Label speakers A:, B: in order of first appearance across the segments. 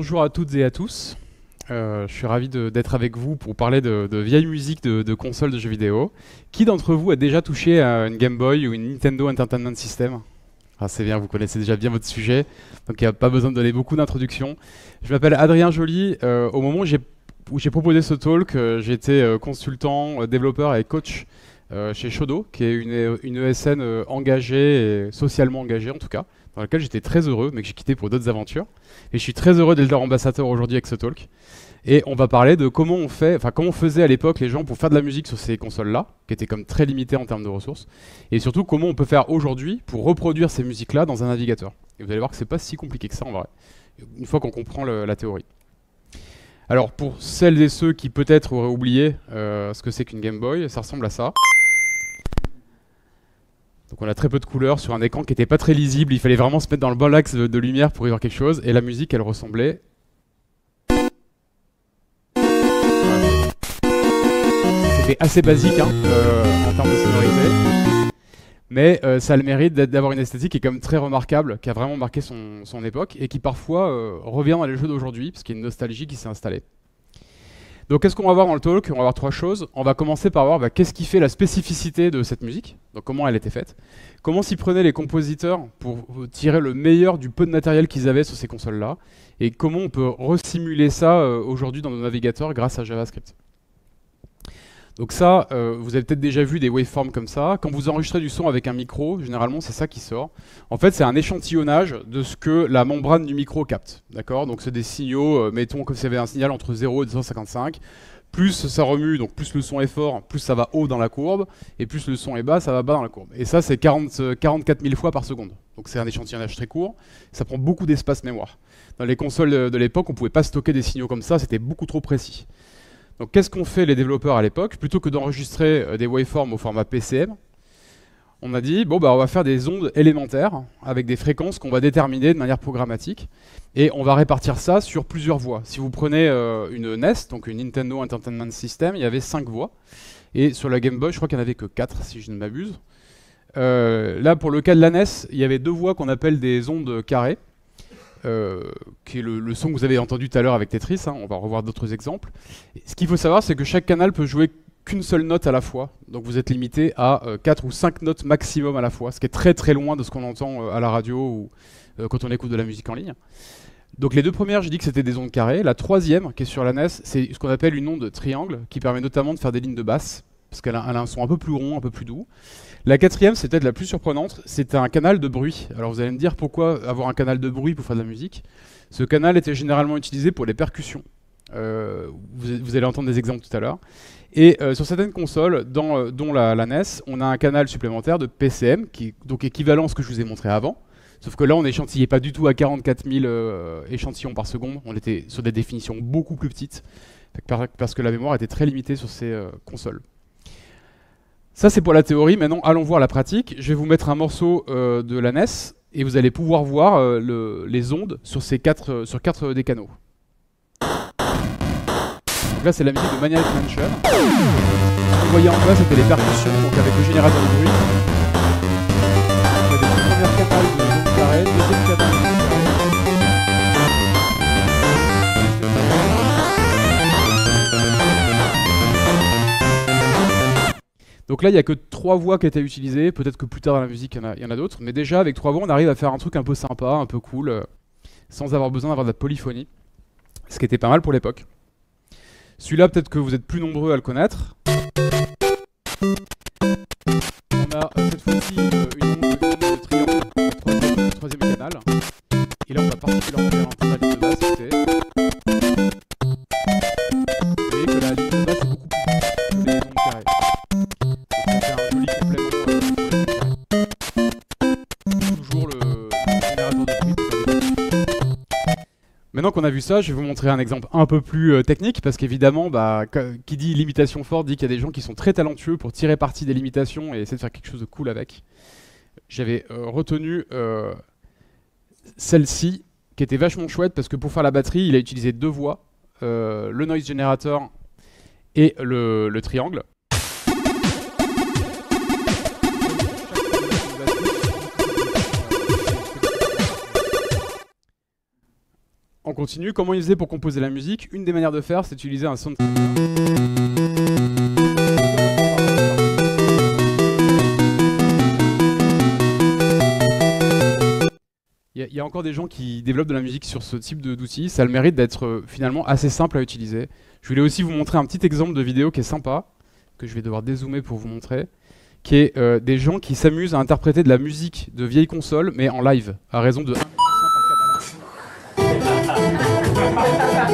A: Bonjour à toutes et à tous. Je suis ravi d'être avec vous pour parler de vieille musique de consoles de jeux vidéo. Qui d'entre vous a déjà touché à une Game Boy ou une Nintendo Entertainment System? Ah, c'est bien, vous connaissez déjà bien votre sujet, donc il n'y a pas besoin de donner beaucoup d'introductions. Je m'appelle Adrien Joly. Au moment où j'ai proposé ce talk, j'étais consultant, développeur et coach chez Shodo, qui est une ESN engagée et socialement engagée en tout cas, dans laquelle j'étais très heureux, mais que j'ai quitté pour d'autres aventures. Et je suis très heureux d'être leur ambassadeur aujourd'hui avec ce talk. Et on va parler de comment comment faisaient à l'époque les gens pour faire de la musique sur ces consoles-là, qui étaient comme très limitées en termes de ressources, et surtout comment on peut faire aujourd'hui pour reproduire ces musiques-là dans un navigateur. Et vous allez voir que c'est pas si compliqué que ça en vrai, une fois qu'on comprend la théorie. Alors pour celles et ceux qui peut-être auraient oublié ce que c'est qu'une Game Boy, ça ressemble à ça. Donc on a très peu de couleurs sur un écran qui n'était pas très lisible, il fallait vraiment se mettre dans le bon axe de lumière pour y voir quelque chose, et la musique elle ressemblait... C'était assez basique en termes de sonorité, mais ça a le mérite d'avoir une esthétique qui est quand même très remarquable, qui a vraiment marqué son époque, et qui parfois revient dans les jeux d'aujourd'hui, parce qu'il y a une nostalgie qui s'est installée. Donc qu'est-ce qu'on va voir dans le talk? On va voir trois choses. On va commencer par voir qu'est-ce qui fait la spécificité de cette musique, donc comment elle était faite, comment s'y prenaient les compositeurs pour tirer le meilleur du peu de matériel qu'ils avaient sur ces consoles-là, et comment on peut resimuler ça aujourd'hui dans nos navigateurs grâce à JavaScript. Donc ça, vous avez peut-être déjà vu des waveforms comme ça. Quand vous enregistrez du son avec un micro, généralement c'est ça qui sort. En fait, c'est un échantillonnage de ce que la membrane du micro capte. D'accord? Donc c'est des signaux, mettons que vous avez un signal entre 0 et 255. Plus ça remue, donc plus le son est fort, plus ça va haut dans la courbe, et plus le son est bas, ça va bas dans la courbe. Et ça, c'est 44 000 fois par seconde. Donc c'est un échantillonnage très court, ça prend beaucoup d'espace mémoire. Dans les consoles de l'époque, on ne pouvait pas stocker des signaux comme ça, c'était beaucoup trop précis. Donc qu'est-ce qu'ont fait les développeurs à l'époque? Plutôt que d'enregistrer des waveforms au format PCM, on a dit, bon, on va faire des ondes élémentaires avec des fréquences qu'on va déterminer de manière programmatique, et on va répartir ça sur plusieurs voies. Si vous prenez une NES, donc une Nintendo Entertainment System, il y avait 5 voies, et sur la Game Boy, je crois qu'il n'y en avait que 4, si je ne m'abuse. Là, pour le cas de la NES, il y avait 2 voies qu'on appelle des ondes carrées, qui est le son que vous avez entendu tout à l'heure avec Tetris, on va revoir d'autres exemples. Et ce qu'il faut savoir, c'est que chaque canal peut jouer qu'une seule note à la fois, donc vous êtes limité à 4 ou 5 notes maximum à la fois, ce qui est très très loin de ce qu'on entend à la radio ou quand on écoute de la musique en ligne. Donc les 2 premières, j'ai dit que c'était des ondes carrées. La troisième, qui est sur la NES, c'est ce qu'on appelle une onde triangle, qui permet notamment de faire des lignes de basse, parce qu'elle a un son un peu plus rond, un peu plus doux. La quatrième, c'est peut-être la plus surprenante, c'est un canal de bruit. Alors vous allez me dire pourquoi avoir un canal de bruit pour faire de la musique. Ce canal était généralement utilisé pour les percussions. Vous allez entendre des exemples tout à l'heure. Et sur certaines consoles, dont la NES, on a un canal supplémentaire de PCM, qui est donc équivalent à ce que je vous ai montré avant. Sauf que là, on n'échantillait pas du tout à 44 000 échantillons par seconde. On était sur des définitions beaucoup plus petites, parce que la mémoire était très limitée sur ces consoles. Ça, c'est pour la théorie. Maintenant, allons voir la pratique. Je vais vous mettre un morceau de la NES et vous allez pouvoir voir les ondes sur 4 des canaux. Donc là, c'est la musique de Maniac Mansion. Ce que vous voyez en bas, c'était les percussions, donc avec le générateur de bruit. On a des premières canals de ondes carrées, deuxième canal de ondes carrées. Donc là, il n'y a que 3 voix qui étaient utilisées. Peut-être que plus tard dans la musique, il y en a d'autres. Mais déjà, avec 3 voix, on arrive à faire un truc un peu sympa, un peu cool, sans avoir besoin d'avoir de la polyphonie. Ce qui était pas mal pour l'époque. Celui-là, peut-être que vous êtes plus nombreux à le connaître. On a cette fois-ci une onde de triangle, troisième canal. Et là, on va particulièrement faire un peu la ligne de basse. Vous voyez que la ligne de basse est beaucoup plus petite que les ondes carrées. Donc ça fait un joli complément. Toujours le générateur de bruit. Maintenant qu'on a vu ça, je vais vous montrer un exemple un peu plus technique, parce qu'évidemment, qui dit limitation forte dit qu'il y a des gens qui sont très talentueux pour tirer parti des limitations et essayer de faire quelque chose de cool avec. J'avais retenu celle-ci, qui était vachement chouette, parce que pour faire la batterie, il a utilisé 2 voix, le noise generator et le triangle. On continue. Comment ils faisaient pour composer la musique? Une des manières de faire, c'est d'utiliser un soundtrack. Il y a encore des gens qui développent de la musique sur ce type d'outils. Ça a le mérite d'être finalement assez simple à utiliser. Je voulais aussi vous montrer un petit exemple de vidéo qui est sympa, que je vais devoir dézoomer pour vous montrer, qui est des gens qui s'amusent à interpréter de la musique de vieilles consoles, mais en live, à raison de 1 musicien par canal.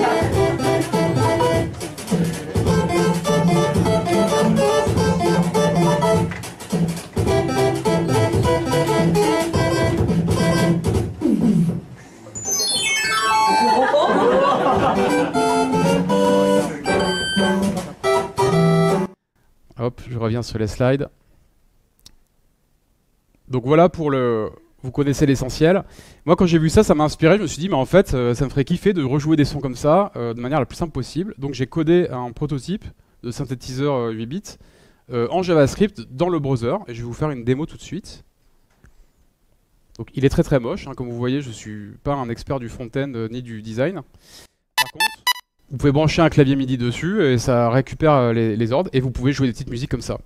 A: Hop, je reviens sur les slides. Donc voilà pour le... Vous connaissez l'essentiel. Moi, quand j'ai vu ça, ça m'a inspiré. Je me suis dit, mais en fait, ça me ferait kiffer de rejouer des sons comme ça de manière la plus simple possible. Donc j'ai codé un prototype de synthétiseur 8 bits en JavaScript dans le browser. Et je vais vous faire une démo tout de suite. Donc il est très très moche. Hein. Comme vous voyez, je ne suis pas un expert du front-end ni du design. Par contre, vous pouvez brancher un clavier MIDI dessus et ça récupère les ordres. Et vous pouvez jouer des petites musiques comme ça.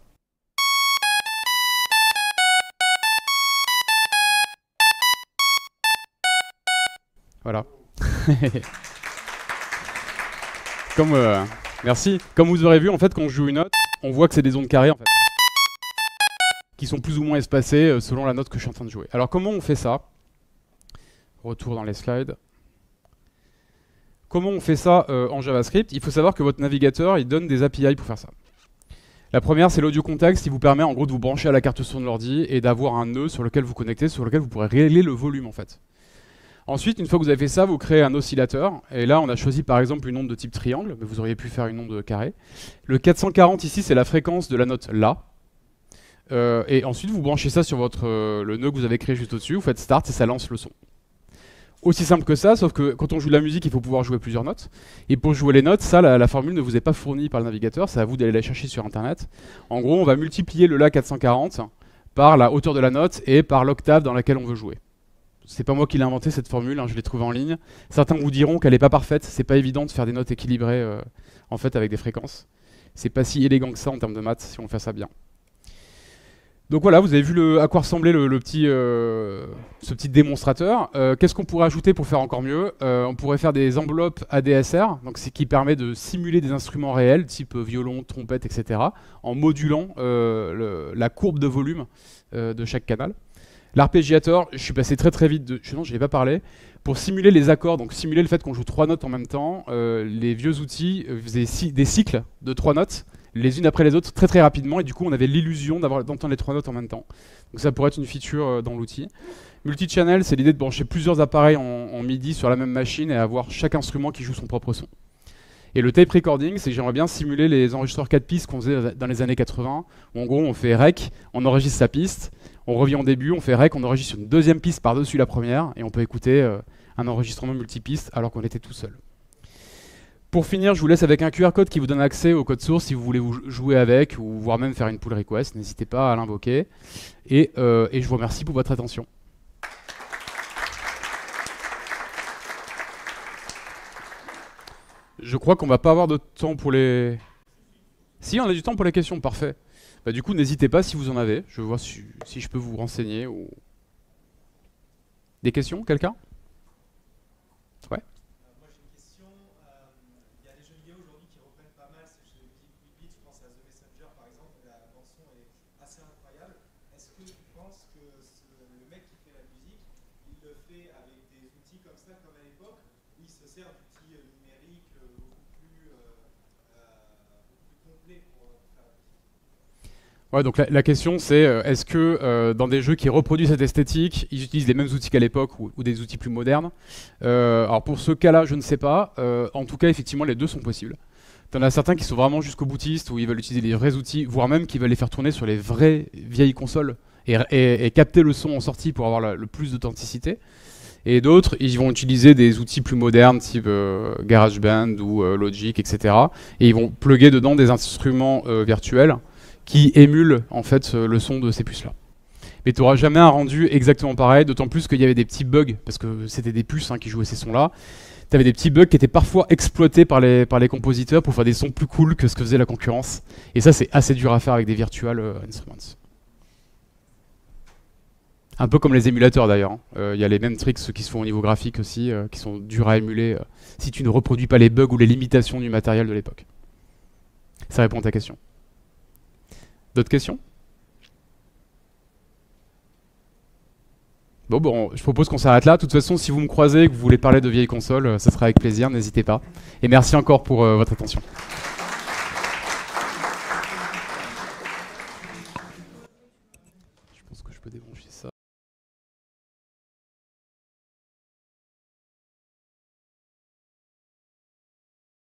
A: Voilà. Merci. Comme vous aurez vu, en fait, quand on joue une note, on voit que c'est des ondes carrées, en fait, qui sont plus ou moins espacées selon la note que je suis en train de jouer. Alors, comment on fait ça? Retour dans les slides. Comment on fait ça en JavaScript? Il faut savoir que votre navigateur, il donne des API pour faire ça. La première, c'est l'audio contact, qui vous permet en gros de vous brancher à la carte son de l'ordi et d'avoir un nœud sur lequel vous connectez, sur lequel vous pourrez régler le volume, en fait. Ensuite, une fois que vous avez fait ça, vous créez un oscillateur. Et là, on a choisi par exemple une onde de type triangle, mais vous auriez pu faire une onde carrée. Le 440 ici, c'est la fréquence de la note La. Et ensuite, vous branchez ça sur le nœud que vous avez créé juste au-dessus, vous faites Start et ça lance le son. Aussi simple que ça, sauf que quand on joue de la musique, il faut pouvoir jouer plusieurs notes. Et pour jouer les notes, ça, la formule ne vous est pas fournie par le navigateur, c'est à vous d'aller la chercher sur Internet. En gros, on va multiplier le La 440 par la hauteur de la note et par l'octave dans laquelle on veut jouer. C'est pas moi qui l'ai inventé cette formule, hein, je l'ai trouvée en ligne. Certains vous diront qu'elle n'est pas parfaite, c'est pas évident de faire des notes équilibrées en fait avec des fréquences. C'est pas si élégant que ça en termes de maths si on fait ça bien. Donc voilà, vous avez vu à quoi ressemblait ce petit démonstrateur. Qu'est-ce qu'on pourrait ajouter pour faire encore mieux? On pourrait faire des enveloppes ADSR, donc c'est qui permet de simuler des instruments réels, type violon, trompette, etc., en modulant la courbe de volume de chaque canal. L'arpégiateur, je suis passé très très vite, non, je n'ai pas parlé. Pour simuler les accords, donc simuler le fait qu'on joue 3 notes en même temps, les vieux outils faisaient des cycles de 3 notes, les unes après les autres, très très rapidement, et du coup on avait l'illusion d'entendre les 3 notes en même temps. Donc ça pourrait être une feature dans l'outil. Multi-channel, c'est l'idée de brancher plusieurs appareils en MIDI sur la même machine et avoir chaque instrument qui joue son propre son. Et le tape recording, c'est que j'aimerais bien simuler les enregistreurs 4 pistes qu'on faisait dans les années 80, où en gros on fait rec, on enregistre sa piste, on revient au début, on fait rec, on enregistre une deuxième piste par-dessus la première, et on peut écouter un enregistrement multipiste alors qu'on était tout seul. Pour finir, je vous laisse avec un QR code qui vous donne accès au code source si vous voulez vous jouer avec, ou voire même faire une pull request, n'hésitez pas à l'invoquer. Et je vous remercie pour votre attention. Je crois qu'on va pas avoir de temps pour les... Si, on a du temps pour les questions, parfait. Bah, du coup, n'hésitez pas si vous en avez. Je vais voir si je peux vous renseigner. Ou... Des questions, quelqu'un? Ouais.
B: Moi j'ai une question. Il y a des jeux vidéo aujourd'hui qui reprennent pas mal ces jeux de musique 8 bits. Je pense à The Messenger par exemple. La bande-son est assez incroyable. Est-ce que tu penses que le mec qui fait la musique, il le fait avec des outils comme ça, comme à l'époque, où il se sert d'outils numériques beaucoup plus complets pour faire la musique?
A: Ouais, donc la question c'est est-ce que dans des jeux qui reproduisent cette esthétique, ils utilisent les mêmes outils qu'à l'époque ou des outils plus modernes? Alors pour ce cas-là, je ne sais pas. En tout cas, effectivement, les deux sont possibles. T'en as certains qui sont vraiment jusqu'au boutiste, où ils veulent utiliser les vrais outils, voire même qui veulent les faire tourner sur les vraies vieilles consoles et capter le son en sortie pour avoir le plus d'authenticité. Et d'autres, ils vont utiliser des outils plus modernes, type GarageBand ou Logic, etc. Et ils vont plugger dedans des instruments virtuels qui émulent en fait le son de ces puces-là. Mais tu n'auras jamais un rendu exactement pareil, d'autant plus qu'il y avait des petits bugs, parce que c'était des puces qui jouaient ces sons-là. t'avais des petits bugs qui étaient parfois exploités par les compositeurs pour faire des sons plus cool que ce que faisait la concurrence. Et ça, c'est assez dur à faire avec des virtual instruments. Un peu comme les émulateurs d'ailleurs. Il y a les mêmes tricks qui se font au niveau graphique aussi, qui sont durs à émuler si tu ne reproduis pas les bugs ou les limitations du matériel de l'époque. Ça répond à ta question. D'autres questions? Bon, je propose qu'on s'arrête là. De toute façon, si vous me croisez et que vous voulez parler de vieilles consoles, ça sera avec plaisir, n'hésitez pas. Et merci encore pour votre attention.